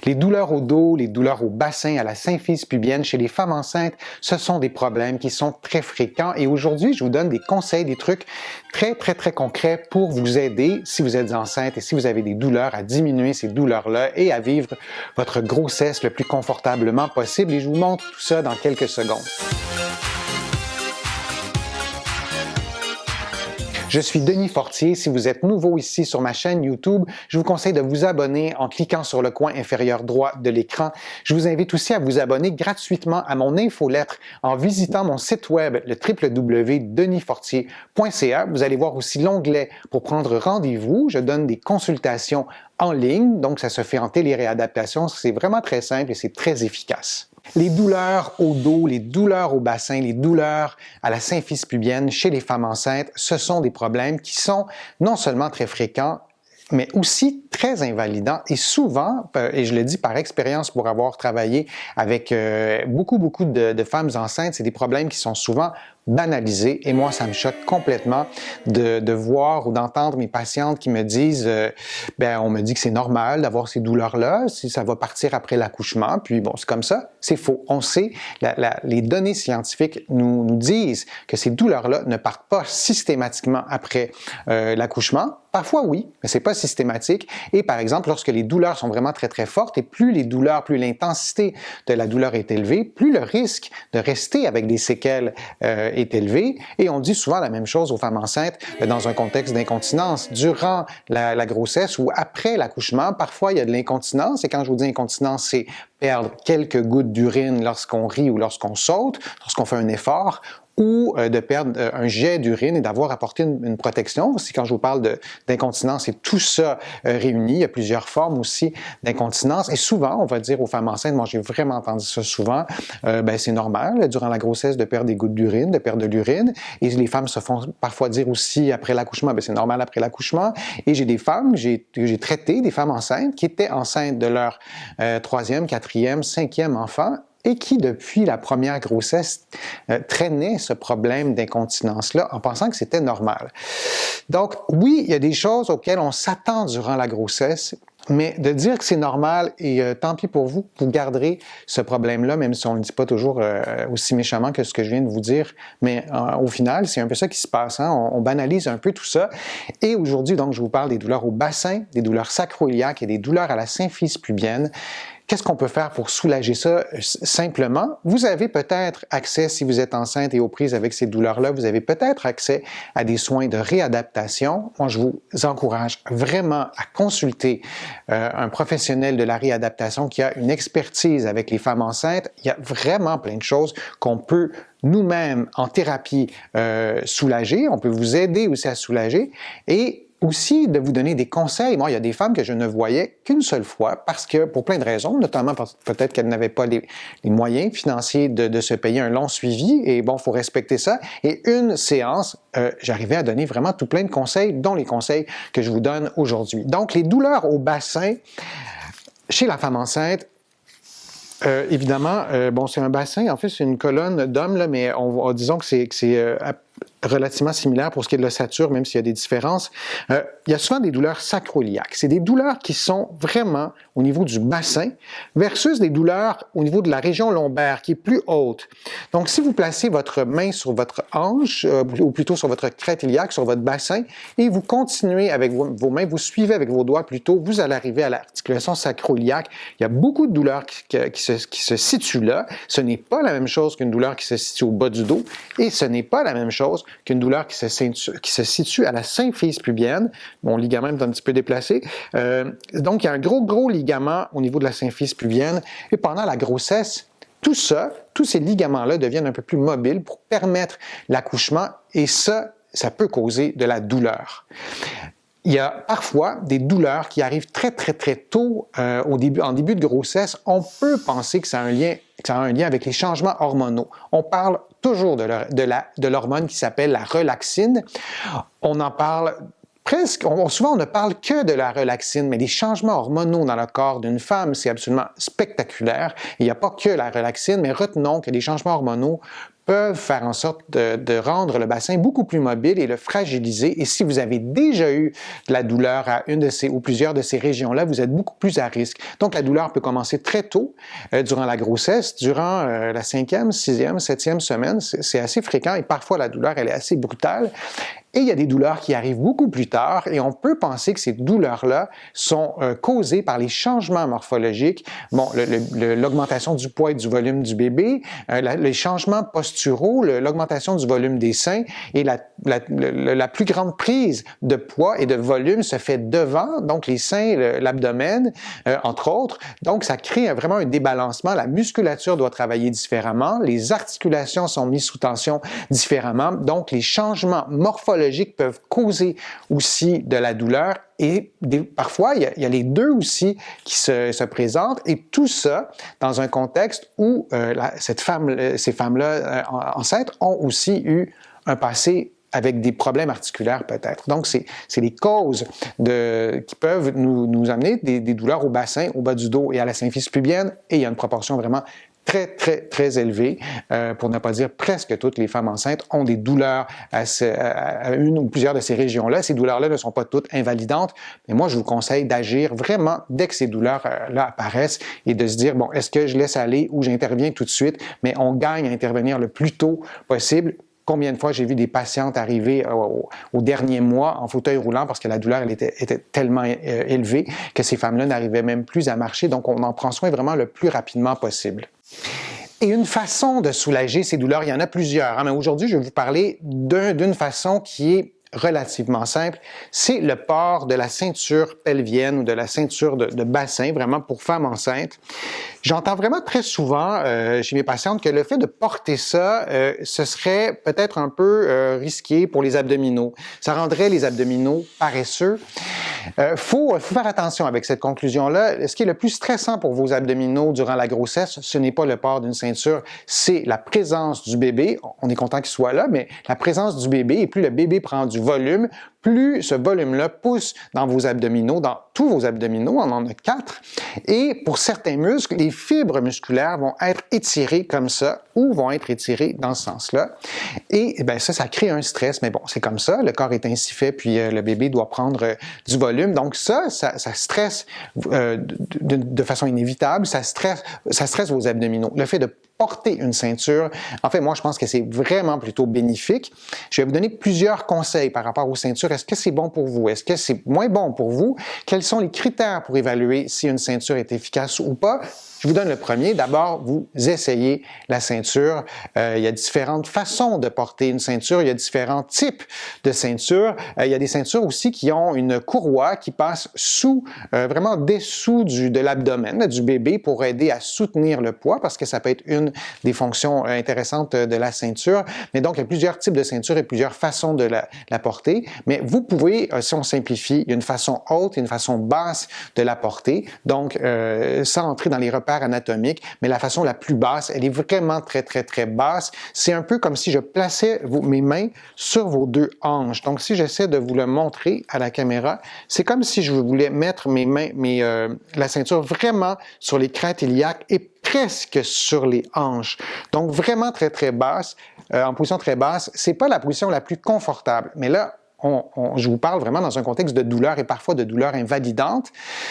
Les douleurs au dos, les douleurs au bassin, à la symphyse pubienne, chez les femmes enceintes, ce sont des problèmes qui sont très fréquents et aujourd'hui, je vous donne des conseils, des trucs très concrets pour vous aider si vous êtes enceinte et si vous avez des douleurs à diminuer ces douleurs-là et à vivre votre grossesse le plus confortablement possible et je vous montre tout ça dans quelques secondes. Je suis Denis Fortier. Si vous êtes nouveau ici sur ma chaîne YouTube, je vous conseille de vous abonner en cliquant sur le coin inférieur droit de l'écran. Je vous invite aussi à vous abonner gratuitement à mon infolettre en visitant mon site web, le www.denisfortier.ca. Vous allez voir aussi l'onglet pour prendre rendez-vous. Je donne des consultations en ligne, donc ça se fait en téléréadaptation. C'est vraiment très simple et c'est très efficace. Les douleurs au dos, les douleurs au bassin, les douleurs à la symphyse pubienne chez les femmes enceintes, ce sont des problèmes qui sont non seulement très fréquents, mais aussi très invalidants et souvent, et je le dis par expérience pour avoir travaillé avec beaucoup de femmes enceintes, c'est des problèmes qui sont souvent banalisés et moi, ça me choque complètement de voir ou d'entendre mes patientes qui me disent on me dit que c'est normal d'avoir ces douleurs-là, si ça va partir après l'accouchement, puis bon, c'est comme ça, c'est faux. On sait, les données scientifiques nous disent que ces douleurs-là ne partent pas systématiquement après l'accouchement. Parfois oui, mais c'est pas systématique. Et par exemple, lorsque les douleurs sont vraiment très fortes et plus les douleurs, plus l'intensité de la douleur est élevée, plus le risque de rester avec des séquelles est élevé. Et on dit souvent la même chose aux femmes enceintes dans un contexte d'incontinence. Durant la grossesse ou après l'accouchement, parfois il y a de l'incontinence. Et quand je vous dis incontinence, c'est perdre quelques gouttes d'urine lorsqu'on rit ou lorsqu'on saute, lorsqu'on fait un effort, ou de perdre un jet d'urine et d'avoir apporté une protection. Aussi, quand je vous parle d'incontinence, c'est tout ça réuni. Il y a plusieurs formes aussi d'incontinence. Et souvent, on va dire aux femmes enceintes, moi j'ai vraiment entendu ça souvent, c'est normal durant la grossesse de perdre des gouttes d'urine, de perdre de l'urine. Et les femmes se font parfois dire aussi après l'accouchement, c'est normal après l'accouchement. Et j'ai des femmes, j'ai traité des femmes enceintes qui étaient enceintes de leur 3e, 4e, 5e enfant et qui, depuis la première grossesse, traînaient ce problème d'incontinence-là en pensant que c'était normal. Donc, oui, il y a des choses auxquelles on s'attend durant la grossesse, mais de dire que c'est normal et tant pis pour vous, vous garderez ce problème-là, même si on ne le dit pas toujours aussi méchamment que ce que je viens de vous dire, mais au final, c'est un peu ça qui se passe. Hein? On banalise un peu tout ça. Et aujourd'hui, donc, je vous parle des douleurs au bassin, des douleurs sacro-iliaques et des douleurs à la symphyse pubienne. Qu'est-ce qu'on peut faire pour soulager ça? Simplement, vous avez peut-être accès, si vous êtes enceinte et aux prises avec ces douleurs-là, vous avez peut-être accès à des soins de réadaptation. Moi, je vous encourage vraiment à consulter un professionnel de la réadaptation qui a une expertise avec les femmes enceintes. Il y a vraiment plein de choses qu'on peut nous-mêmes, en thérapie, soulager. On peut vous aider aussi à soulager et aussi de vous donner des conseils. Moi, il y a des femmes que je ne voyais qu'une seule fois parce que, pour plein de raisons, notamment peut-être qu'elles n'avaient pas les moyens financiers de se payer un long suivi et bon, il faut respecter ça. Et une séance, j'arrivais à donner vraiment tout plein de conseils, dont les conseils que je vous donne aujourd'hui. Donc, les douleurs au bassin chez la femme enceinte, évidemment, c'est un bassin, en fait, c'est une colonne d'hommes, là, mais disons que c'est relativement similaire pour ce qui est de l'ossature, même s'il y a des différences. Il y a souvent des douleurs sacro-iliaques. C'est des douleurs qui sont vraiment au niveau du bassin versus des douleurs au niveau de la région lombaire qui est plus haute. Donc, si vous placez votre main sur votre hanche, ou plutôt sur votre crête iliaque, sur votre bassin, et vous continuez avec vos mains, vous suivez avec vos doigts plutôt, vous allez arriver à l'articulation sacro-iliaque. Il y a beaucoup de douleurs qui se situent là. Ce n'est pas la même chose qu'une douleur qui se situe au bas du dos, et ce n'est pas la même chose qu'une douleur qui se situe à la symphyse pubienne. Mon ligament est un petit peu déplacé. Donc, il y a un gros ligament au niveau de la symphyse pubienne. Et pendant la grossesse, tous ces ligaments-là deviennent un peu plus mobiles pour permettre l'accouchement. Et ça peut causer de la douleur. Il y a parfois des douleurs qui arrivent très tôt en début de grossesse. On peut penser que ça a un lien avec les changements hormonaux. On parle toujours de l'hormone qui s'appelle la relaxine. On en parle souvent on ne parle que de la relaxine, mais les changements hormonaux dans le corps d'une femme, c'est absolument spectaculaire. Il n'y a pas que la relaxine, mais retenons que les changements hormonaux peuvent faire en sorte de rendre le bassin beaucoup plus mobile et le fragiliser. Et si vous avez déjà eu de la douleur à une de ces ou plusieurs de ces régions-là, vous êtes beaucoup plus à risque. Donc, la douleur peut commencer très tôt durant la grossesse, durant la 5e, 6e, 7e semaine. C'est assez fréquent et parfois la douleur, elle est assez brutale. Et il y a des douleurs qui arrivent beaucoup plus tard et on peut penser que ces douleurs-là sont causées par les changements morphologiques, l'augmentation du poids et du volume du bébé, les changements posturaux, l'augmentation du volume des seins et la plus grande prise de poids et de volume se fait devant, donc les seins, l'abdomen, entre autres. Donc, ça crée vraiment un débalancement. La musculature doit travailler différemment, les articulations sont mises sous tension différemment. Donc, les changements morphologiques peuvent causer aussi de la douleur et parfois, il y a les deux aussi qui se présentent et tout ça dans un contexte où ces femmes-là enceintes ont aussi eu un passé avec des problèmes articulaires peut-être. Donc, c'est les causes qui peuvent nous amener des douleurs au bassin, au bas du dos et à la symphyse pubienne et il y a une proportion vraiment très, très, très élevé, pour ne pas dire presque toutes les femmes enceintes ont des douleurs à une ou plusieurs de ces régions-là. Ces douleurs-là ne sont pas toutes invalidantes, mais moi, je vous conseille d'agir vraiment dès que ces douleurs-là apparaissent et de se dire, bon, est-ce que je laisse aller ou j'interviens tout de suite? Mais on gagne à intervenir le plus tôt possible. Combien de fois j'ai vu des patientes arriver au dernier mois en fauteuil roulant parce que la douleur elle était tellement élevée que ces femmes-là n'arrivaient même plus à marcher. Donc, on en prend soin vraiment le plus rapidement possible. Et une façon de soulager ces douleurs, il y en a plusieurs, mais aujourd'hui, je vais vous parler d'une façon qui est relativement simple, c'est le port de la ceinture pelvienne ou de la ceinture de bassin, vraiment pour femmes enceintes. J'entends vraiment très souvent chez mes patientes que le fait de porter ça, ce serait peut-être un peu risqué pour les abdominaux. Ça rendrait les abdominaux paresseux. Faut faire attention avec cette conclusion-là. Ce qui est le plus stressant pour vos abdominaux durant la grossesse, ce n'est pas le port d'une ceinture, c'est la présence du bébé. On est content qu'il soit là, mais la présence du bébé, et plus le bébé prend du volume, plus ce volume-là pousse dans vos abdominaux, dans tous vos abdominaux, on en a 4. Et pour certains muscles, les fibres musculaires vont être étirées comme ça ou vont être étirées dans ce sens-là. Et bien ça crée un stress, mais bon, c'est comme ça, le corps est ainsi fait, puis le bébé doit prendre du volume. Donc ça stresse de façon inévitable, ça stresse vos abdominaux. Le fait de porter une ceinture, en fait, moi, je pense que c'est vraiment plutôt bénéfique. Je vais vous donner plusieurs conseils par rapport aux ceintures. Est-ce que c'est bon pour vous? Est-ce que c'est moins bon pour vous? Quels sont les critères pour évaluer si une ceinture est efficace ou pas? Je vous donne le premier. D'abord, vous essayez la ceinture. Il y a différentes façons de porter une ceinture. Il y a différents types de ceintures. Il y a des ceintures aussi qui ont une courroie qui passe vraiment dessous de l'abdomen du bébé pour aider à soutenir le poids parce que ça peut être une des fonctions intéressantes de la ceinture. Mais donc, il y a plusieurs types de ceintures et plusieurs façons de la porter. Mais vous pouvez, si on simplifie, il y a une façon haute et une façon basse de la porter. Donc, sans entrer dans les repères anatomique, mais la façon la plus basse, elle est vraiment très, très, très basse. C'est un peu comme si je plaçais mes mains sur vos deux hanches. Donc, si j'essaie de vous le montrer à la caméra, c'est comme si je voulais mettre la ceinture vraiment sur les crêtes iliaques et presque sur les hanches. Donc, vraiment très, très basse, en position très basse. C'est pas la position la plus confortable, mais là, je vous parle vraiment dans un contexte de douleur et parfois de douleur invalidante.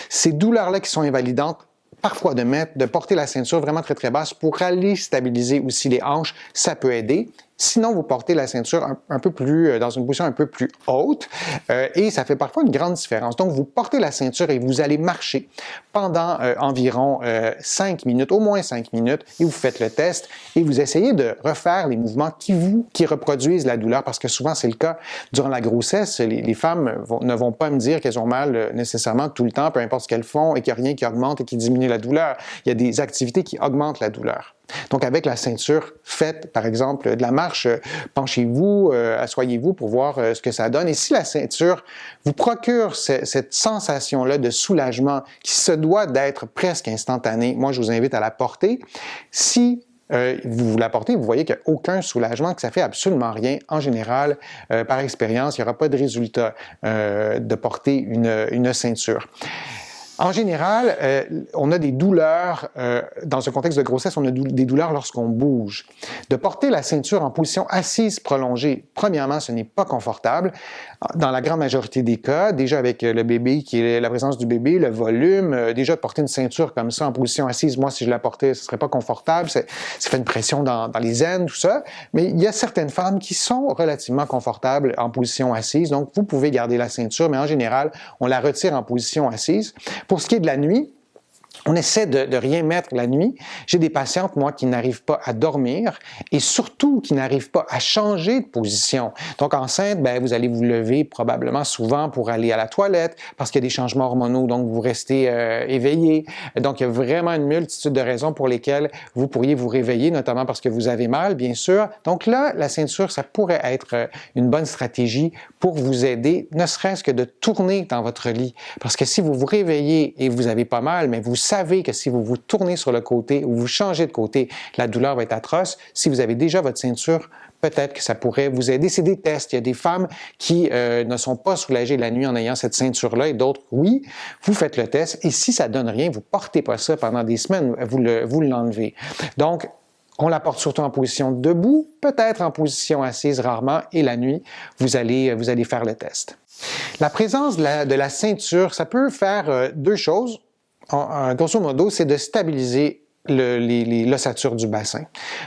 Ces douleurs-là qui sont invalidantes, parfois de porter la ceinture vraiment très, très basse pour aller stabiliser aussi les hanches, ça peut aider. Sinon, vous portez la ceinture un peu plus, dans une position un peu plus haute et ça fait parfois une grande différence. Donc, vous portez la ceinture et vous allez marcher pendant environ 5 minutes, au moins 5 minutes, et vous faites le test et vous essayez de refaire les mouvements qui reproduisent la douleur parce que souvent, c'est le cas durant la grossesse. Les femmes ne vont pas me dire qu'elles ont mal nécessairement tout le temps, peu importe ce qu'elles font et qu'il n'y a rien qui augmente et qui diminue la douleur. Il y a des activités qui augmentent la douleur. Donc, avec la ceinture, faites, par exemple, de la marche, penchez-vous, asseyez-vous pour voir ce que ça donne. Et si la ceinture vous procure cette sensation-là de soulagement qui se doit d'être presque instantanée, moi, je vous invite à la porter. Si vous la portez, vous voyez qu'il n'y a aucun soulagement, que ça fait absolument rien. En général, par expérience, il n'y aura pas de résultat de porter une ceinture. En général, on a des douleurs, dans un contexte de grossesse, on a des douleurs lorsqu'on bouge. De porter la ceinture en position assise prolongée, premièrement, ce n'est pas confortable. Dans la grande majorité des cas, déjà avec le bébé, qui est la présence du bébé, le volume, déjà de porter une ceinture comme ça en position assise, moi, si je la portais, ce serait pas confortable, ça fait une pression dans les aines, tout ça. Mais il y a certaines femmes qui sont relativement confortables en position assise, donc vous pouvez garder la ceinture, mais en général, on la retire en position assise. Pour ce qui est de la nuit, on essaie de rien mettre la nuit. J'ai des patientes, moi, qui n'arrivent pas à dormir et surtout qui n'arrivent pas à changer de position. Donc, enceinte, vous allez vous lever probablement souvent pour aller à la toilette parce qu'il y a des changements hormonaux, donc vous restez éveillé. Donc, il y a vraiment une multitude de raisons pour lesquelles vous pourriez vous réveiller, notamment parce que vous avez mal, bien sûr. Donc là, la ceinture, ça pourrait être une bonne stratégie pour vous aider, ne serait-ce que de tourner dans votre lit. Parce que si vous vous réveillez et vous avez pas mal, mais vous savez que si vous vous tournez sur le côté ou vous changez de côté, la douleur va être atroce. Si vous avez déjà votre ceinture, peut-être que ça pourrait vous aider. C'est des tests. Il y a des femmes qui ne sont pas soulagées la nuit en ayant cette ceinture-là et d'autres, oui. Vous faites le test et si ça donne rien, vous ne portez pas ça pendant des semaines, vous l'enlevez. Donc, on la porte surtout en position debout, peut-être en position assise rarement, et la nuit, vous allez faire le test. La présence de la ceinture, ça peut faire deux choses. Grosso modo, c'est de stabiliser l'ossature du bassin.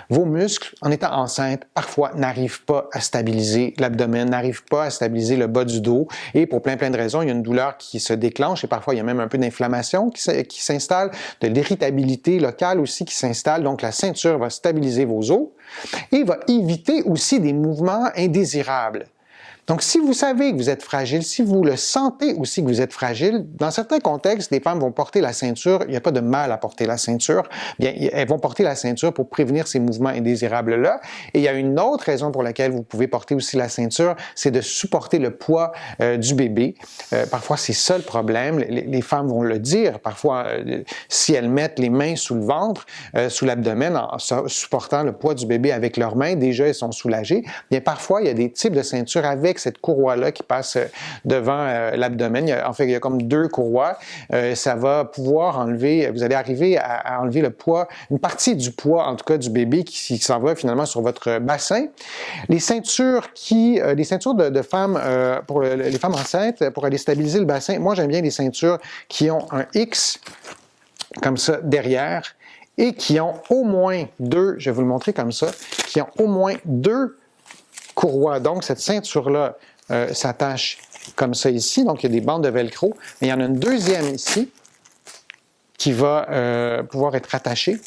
Vos muscles, en étant enceinte, parfois n'arrivent pas à stabiliser l'abdomen, n'arrivent pas à stabiliser le bas du dos. Et pour plein de raisons, il y a une douleur qui se déclenche et parfois il y a même un peu d'inflammation qui s'installe, de l'irritabilité locale aussi qui s'installe. Donc la ceinture va stabiliser vos os et va éviter aussi des mouvements indésirables. Donc, si vous savez que vous êtes fragile, si vous le sentez aussi que vous êtes fragile, dans certains contextes, les femmes vont porter la ceinture, il n'y a pas de mal à porter la ceinture, bien, elles vont porter la ceinture pour prévenir ces mouvements indésirables-là. Et il y a une autre raison pour laquelle vous pouvez porter aussi la ceinture, c'est de supporter le poids du bébé. Parfois, c'est ça le problème. Les femmes vont le dire. Parfois, si elles mettent les mains sous le ventre, sous l'abdomen, en supportant le poids du bébé avec leurs mains, déjà, elles sont soulagées. Bien, parfois, il y a des types de ceintures avec cette courroie-là qui passe devant l'abdomen. Il y a comme deux courroies. Ça va pouvoir enlever, vous allez arriver à enlever le poids, une partie du poids, en tout cas, du bébé qui s'en va finalement sur votre bassin. Les ceintures de femmes, pour les femmes enceintes, pour aller stabiliser le bassin, moi, j'aime bien les ceintures qui ont un X, comme ça, derrière, et qui ont au moins deux, je vais vous le montrer comme ça, qui ont au moins deux courroie. Donc, cette ceinture-là s'attache comme ça ici. Donc, il y a des bandes de velcro. Mais il y en a une deuxième ici qui va pouvoir être attachée.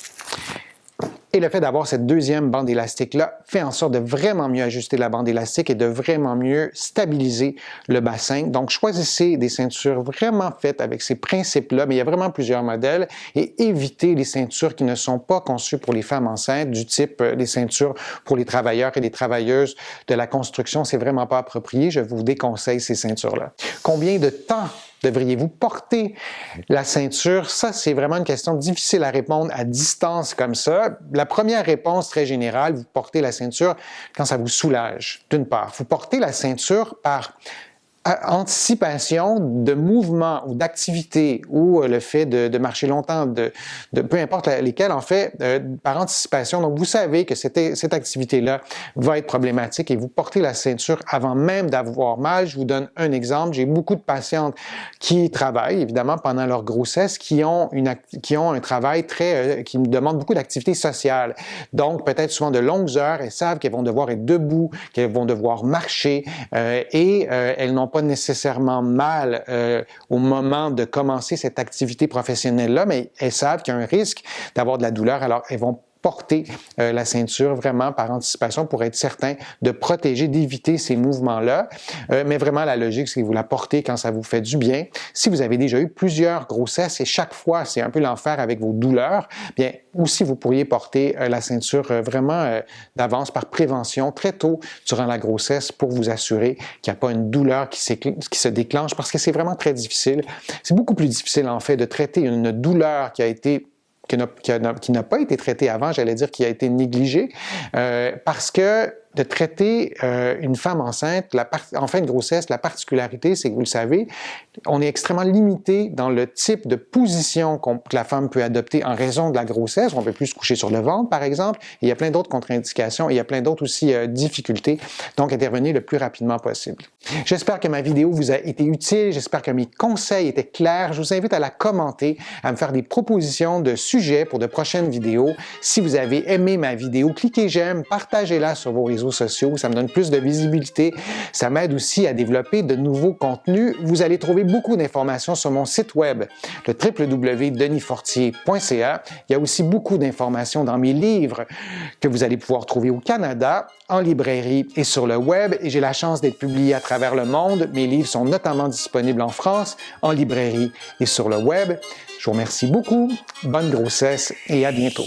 Et le fait d'avoir cette deuxième bande élastique-là fait en sorte de vraiment mieux ajuster la bande élastique et de vraiment mieux stabiliser le bassin. Donc, choisissez des ceintures vraiment faites avec ces principes-là, mais il y a vraiment plusieurs modèles, et évitez les ceintures qui ne sont pas conçues pour les femmes enceintes, du type les ceintures pour les travailleurs et les travailleuses de la construction. C'est vraiment pas approprié. Je vous déconseille ces ceintures-là. Combien de temps devriez-vous porter la ceinture? Ça, c'est vraiment une question difficile à répondre à distance comme ça. La première réponse très générale, vous portez la ceinture quand ça vous soulage, d'une part. Vous portez la ceinture par anticipation de mouvement ou d'activité ou le fait de marcher longtemps, peu importe lesquels, en fait, par anticipation. Donc, vous savez que cette activité-là va être problématique et vous portez la ceinture avant même d'avoir mal. Je vous donne un exemple. J'ai beaucoup de patientes qui travaillent, évidemment, pendant leur grossesse, qui ont un travail qui demande beaucoup d'activité sociale. Donc, peut-être souvent de longues heures. Elles savent qu'elles vont devoir être debout, qu'elles vont devoir marcher et elles n'ont pas nécessairement mal au moment de commencer cette activité professionnelle-là, mais elles savent qu'il y a un risque d'avoir de la douleur, alors elles vont porter la ceinture vraiment par anticipation pour être certain de protéger, d'éviter ces mouvements-là. Mais vraiment, la logique, c'est que vous la portez quand ça vous fait du bien. Si vous avez déjà eu plusieurs grossesses et chaque fois, c'est un peu l'enfer avec vos douleurs, bien, aussi vous pourriez porter la ceinture vraiment d'avance par prévention très tôt durant la grossesse pour vous assurer qu'il n'y a pas une douleur qui se déclenche parce que c'est vraiment très difficile. C'est beaucoup plus difficile, en fait, de traiter une douleur qui a été qui n'a pas été traité avant, j'allais dire qui a été négligé, parce que de traiter une femme enceinte en fin de grossesse, la particularité, c'est que vous le savez, on est extrêmement limité dans le type de position que la femme peut adopter en raison de la grossesse. On ne peut plus se coucher sur le ventre, par exemple. Il y a plein d'autres contre-indications et il y a plein d'autres aussi difficultés. Donc, intervenez le plus rapidement possible. J'espère que ma vidéo vous a été utile. J'espère que mes conseils étaient clairs. Je vous invite à la commenter, à me faire des propositions de sujets pour de prochaines vidéos. Si vous avez aimé ma vidéo, cliquez j'aime, partagez-la sur vos réseaux sociaux. Ça me donne plus de visibilité. Ça m'aide aussi à développer de nouveaux contenus. Vous allez trouver beaucoup d'informations sur mon site web, le www.denisfortier.ca. Il y a aussi beaucoup d'informations dans mes livres que vous allez pouvoir trouver au Canada, en librairie et sur le web. Et j'ai la chance d'être publié à travers le monde. Mes livres sont notamment disponibles en France, en librairie et sur le web. Je vous remercie beaucoup. Bonne grossesse et à bientôt.